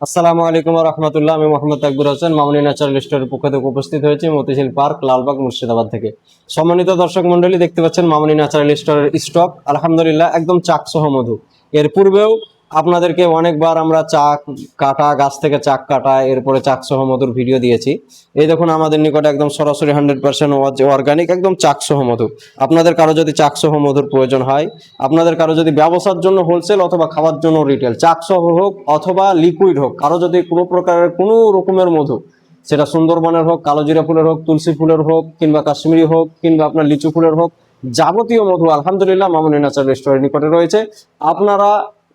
আসসালামু আলাইকুম ওয়া রাহমাতুল্লাহ। আমি মোহাম্মদ তাকবীর হোসেন মামুনী ন্যাচারাল স্টোরের পক্ষ থেকে উপস্থিত হয়েছি মতিঝিল পার্ক, লালবাগ, মুর্শিদাবাদ থেকে। সম্মানিত দর্শক মণ্ডলী, দেখতে পাচ্ছেন মামুনী ন্যাচারাল স্টোরের স্টক আলহামদুলিল্লাহ একদম চাকসহ মধু। এর পূর্বেও আপনাদেরকে অনেকবার আমরা চাক কাটা, গাছ থেকে চাক কাটা, এরপরে চাকসহ মধুর ভিডিও দিয়েছি। এই দেখুন আমাদের নিকটে একদম সরাসরি 100% অর্গানিক একদম চাকসহ মধু। আপনাদের কারো যদি চাকসহ মধুর প্রয়োজন হয়, আপনাদের কারো যদি ব্যবসার জন্য হোলসেল অথবা খাওয়ার জন্য রিটেল, চাকসহ হোক অথবা লিকুইড হোক, কারো যদি কোনো প্রকারের কোনো রকমের মধু, সেটা সুন্দরবনের হোক, কালোজিরা ফুলের হোক, তুলসী ফুলের হোক, কিংবা কাশ্মীরি হোক, কিংবা আপনার লিচু ফুলের হোক, যাবতীয় মধু আলহামদুলিল্লাহ মামুনী ন্যাচারাল স্টোরের নিকটে রয়েছে। আপনারা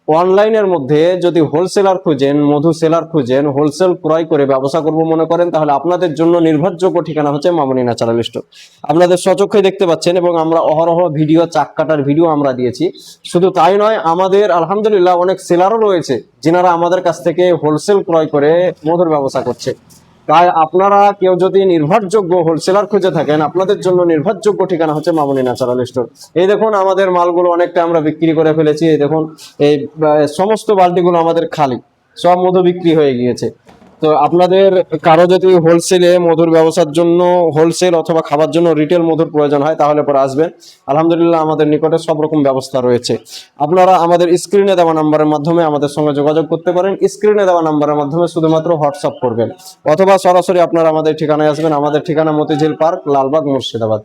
অনলাইনের মধ্যে যদি হোলসেলার খুঁজেন, মধু সেলার খুঁজেন, হোলসেল ক্রয় করে ব্যবসা করব মনে করেন, তাহলে আপনাদের জন্য নির্ভরযোগ্য ঠিকানা হচ্ছে মামুনী ন্যাচারাল স্টোর। আপনাদের স্বচক্ষে দেখতে পাচ্ছেন এবং আমরা অহরহ ভিডিও, চাক কাটার ভিডিও আমরা দিয়েছি। শুধু তাই নয়, আমাদের আলহামদুলিল্লাহ অনেক সেলারও রয়েছে যিনারা আমাদের কাছ থেকে হোলসেল ক্রয় করে মধুর ব্যবসা করছে। তাই আপনারা কেউ যদি নির্ভরযোগ্য হোলসেলার খুঁজে থাকেন, আপনাদের জন্য নির্ভরযোগ্য ঠিকানা হচ্ছে মামুনী ন্যাচারাল স্টোর। এই দেখুন আমাদের মালগুলো অনেকটা আমরা বিক্রি করে ফেলেছি। এই দেখুন এই সমস্ত বালতিগুলো আমাদের খালি, সব মধু বিক্রি হয়ে গিয়েছে। তো আপনাদের কারো যদি হোলসেলে মধুর ব্যবসার জন্য, হোলসেল অথবা খাবার জন্য রিটেল মধুর প্রয়োজন হয়, তাহলে পরে আসবেন। আলহামদুলিল্লাহ আমাদের নিকটে সব রকম ব্যবস্থা রয়েছে। আপনারা আমাদের স্ক্রিনে দেওয়া নাম্বারের মাধ্যমে আমাদের সঙ্গে যোগাযোগ করতে পারেন। স্ক্রিনে দেওয়া নাম্বারের মাধ্যমে শুধুমাত্র হোয়াটসঅ্যাপ করবেন অথবা সরাসরি আপনারা আমাদের ঠিকানায় আসবেন। আমাদের ঠিকানা মতিঝিল পার্ক, লালবাগ, মুর্শিদাবাদ।